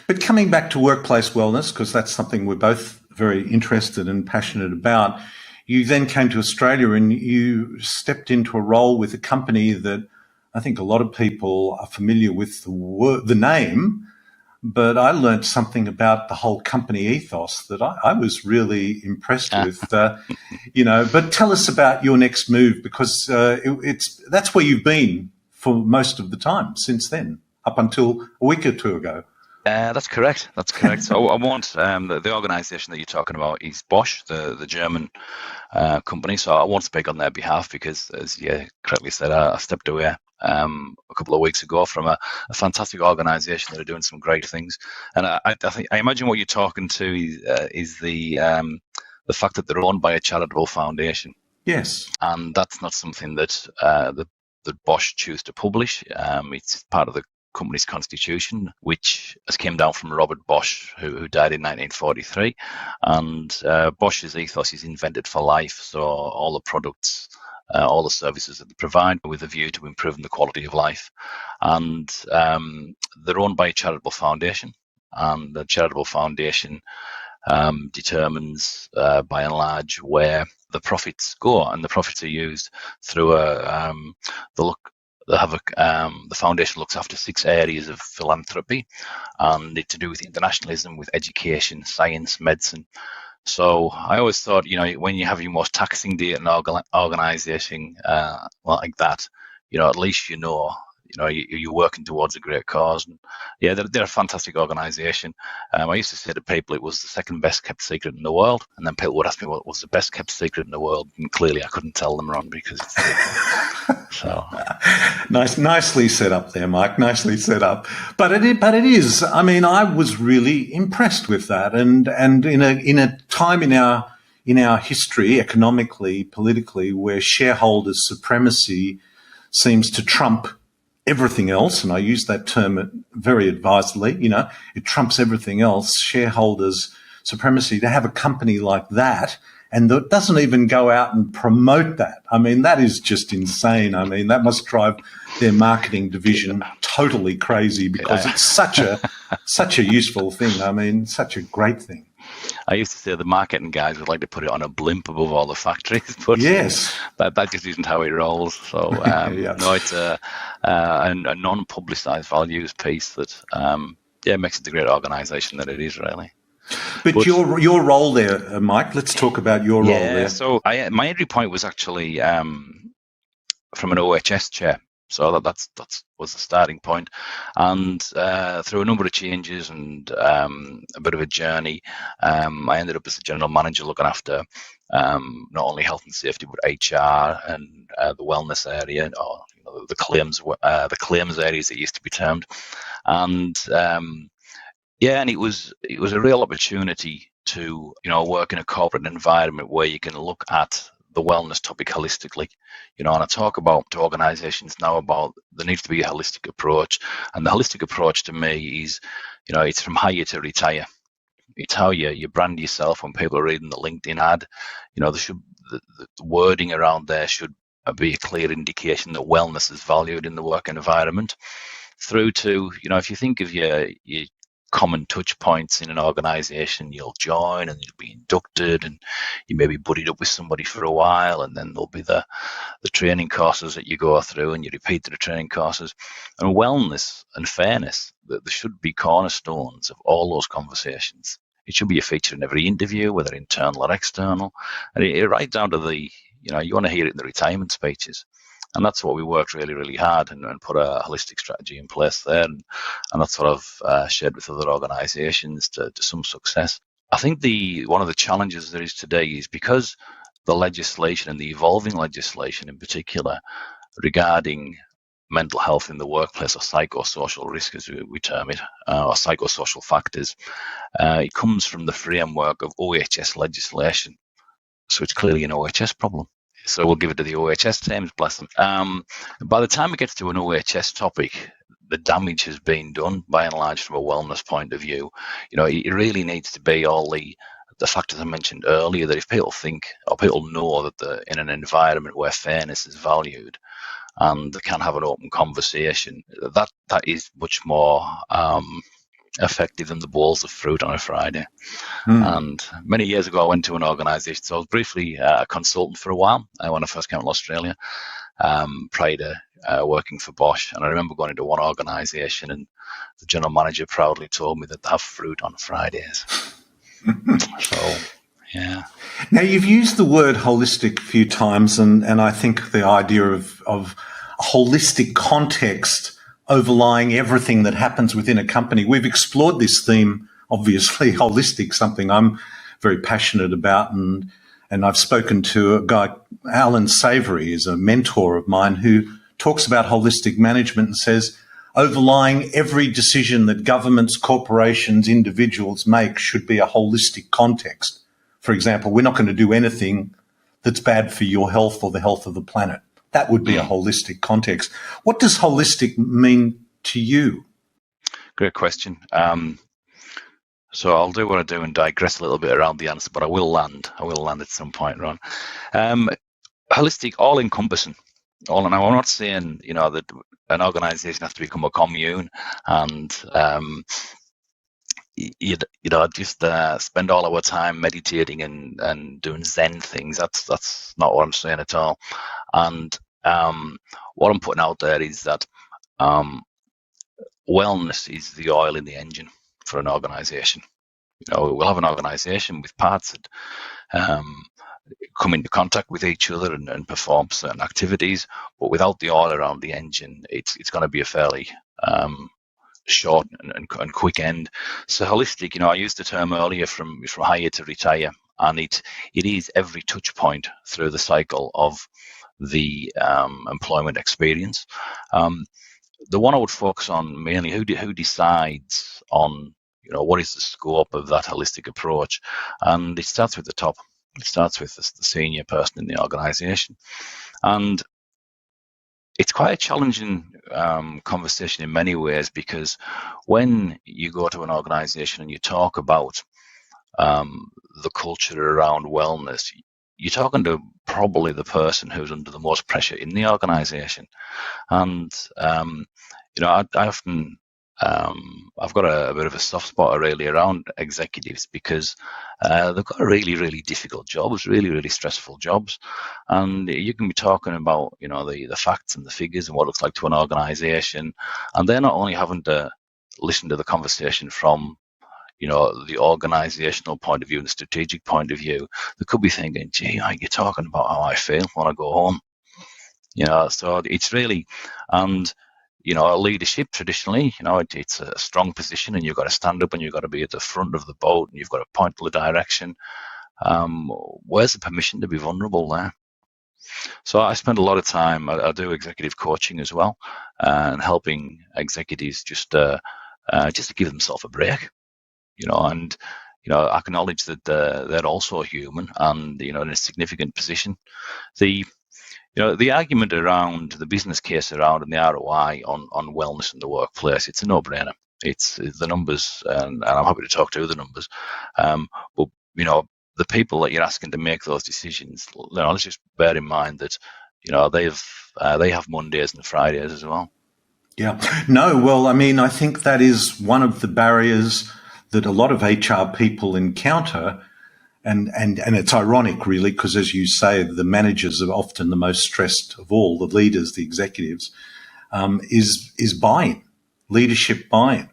But coming back to workplace wellness, because that's something we're both very interested and passionate about, you then came to Australia and you stepped into a role with a company that I think a lot of people are familiar with the name, but I learned something about the whole company ethos that I was really impressed Ah, with. But tell us about your next move because that's where you've been for most of the time since then, up until a week or two ago. that's correct. That's correct. So I want the organisation that you're talking about is Bosch, the German company. So I won't speak on their behalf because, as you correctly said, I stepped away a couple of weeks ago from a fantastic organisation that are doing some great things. And I imagine what you're talking to is the fact that they're owned by a charitable foundation, Yes. and that's not something that that Bosch choose to publish. It's part of the company's constitution, which has came down from Robert Bosch, who died in 1943. And Bosch's ethos is invented for life. So all the products, all the services that they provide with a view to improving the quality of life. And they're owned by a charitable foundation. And the charitable foundation determines, by and large, where the profits go, and the profits are used through the foundation looks after 6 areas of philanthropy, and it's to do with internationalism, with education, science, medicine. So I always thought, when you have your most taxing day at an organisation like that, at least you're working towards a great cause. And yeah, they're a fantastic organisation. I used to say to people it was the second best kept secret in the world, and then people would ask me what was the best kept secret in the world, and clearly I couldn't tell them, Ron, because it's secret. So Nicely set up there, Mike. Nicely set up. But it is. I mean, I was really impressed with that, and in a time in our history, economically, politically, where shareholders' supremacy seems to trump everything else, and I use that term very advisedly, it trumps everything else, shareholders' supremacy, to have a company like that and that doesn't even go out and promote that. I mean, that is just insane. I mean, that must drive their marketing division totally crazy because it's such a useful thing. I mean, such a great thing. I used to say the marketing guys would like to put it on a blimp above all the factories, but yes, that just isn't how it rolls. So yeah. no, it's a non-publicised values piece that makes it the great organisation that it is, really. But your role there, Mike. Let's talk about your role there. So my entry point was actually from an OHS chair. So that was the starting point, and through a number of changes and a bit of a journey, I ended up as the general manager looking after not only health and safety but HR and the wellness area, or the claims areas it used to be termed, and and it was a real opportunity to work in a corporate environment where you can look at the wellness topic holistically, and I talk about to organizations now about there needs to be a holistic approach, and the holistic approach to me is, it's from hire to retire. It's how you brand yourself when people are reading the LinkedIn ad. The wording around there should be a clear indication that wellness is valued in the work environment. Through to, if you think of your common touch points in an organization, you'll join and you'll be inducted and you may be buddied up with somebody for a while, and then there'll be the training courses that you go through and you repeat the training courses. And wellness and fairness, that there should be cornerstones of all those conversations. It should be a feature in every interview, whether internal or external, and it right down to the you want to hear it in the retirement speeches. And that's what we worked really, really hard and put a holistic strategy in place there. And that's what I've shared with other organisations to some success. I think one of the challenges there is today is because the legislation and the evolving legislation in particular regarding mental health in the workplace, or psychosocial risk as we term it, or psychosocial factors, it comes from the framework of OHS legislation. So it's clearly an OHS problem. So we'll give it to the OHS teams, bless them. By the time it gets to an OHS topic, the damage has been done by and large from a wellness point of view. It really needs to be all the factors I mentioned earlier, that if people think or people know that in an environment where fairness is valued and they can have an open conversation, that is much more effective than the bowls of fruit on a Friday. Mm. And many years ago, I went to an organisation. So I was briefly a consultant for a while when I first came to Australia, prior to working for Bosch. And I remember going into one organisation, and the general manager proudly told me that they have fruit on Fridays. So, yeah. Now, you've used the word holistic a few times, and I think the idea of a holistic context overlying everything that happens within a company. We've explored this theme, obviously, holistic, something I'm very passionate about, and I've spoken to a guy, Alan Savory, is a mentor of mine, who talks about holistic management and says overlying every decision that governments, corporations, individuals make should be a holistic context. For example, we're not going to do anything that's bad for your health or the health of the planet. That would be a holistic context. What does holistic mean to you? Great question. So I'll do what I do and digress a little bit around the answer, but I will land at some point, Ron. Holistic, all-encompassing. And I'm not saying, that an organisation has to become a commune and just spend all our time meditating and doing Zen things. That's not what I'm saying at all. And what I'm putting out there is that wellness is the oil in the engine for an organisation. We'll have an organisation with parts that come into contact with each other and perform certain activities, but without the oil around the engine, it's going to be a fairly short and quick end. So holistic, I used the term earlier from hire to retire, and it is every touch point through the cycle of the employment experience. The one I would focus on mainly, who decides on what is the scope of that holistic approach, and it starts with the top. It starts with the senior person in the organisation, and it's quite a challenging conversation in many ways, because when you go to an organisation and you talk about the culture around wellness, you're talking to probably the person who's under the most pressure in the organisation. And I often I've got a bit of a soft spot really around executives, because they've got really, really difficult jobs, really, really stressful jobs. And you can be talking about, the facts and the figures and what it looks like to an organisation. And they're not only having to listen to the conversation from, the organisational point of view and the strategic point of view, they could be thinking, gee, you're talking about how I feel when I go home. So it's really, and leadership traditionally, it's a strong position, and you've got to stand up and you've got to be at the front of the boat and you've got to point the direction. Where's the permission to be vulnerable there? So I spend a lot of time, I do executive coaching as well, and helping executives just to give themselves a break, and acknowledge that they're also human and in a significant position. The argument around the business case around and the ROI on wellness in the workplace, it's a no-brainer. It's the numbers, and I'm happy to talk to the numbers. But the people that you're asking to make those decisions, let's just bear in mind that they have Mondays and Fridays as well. Yeah. No, well, I think that is one of the barriers that a lot of HR people encounter. And it's ironic, really, because, as you say, the managers are often the most stressed of all, the leaders, the executives, is buy-in, leadership buy-in.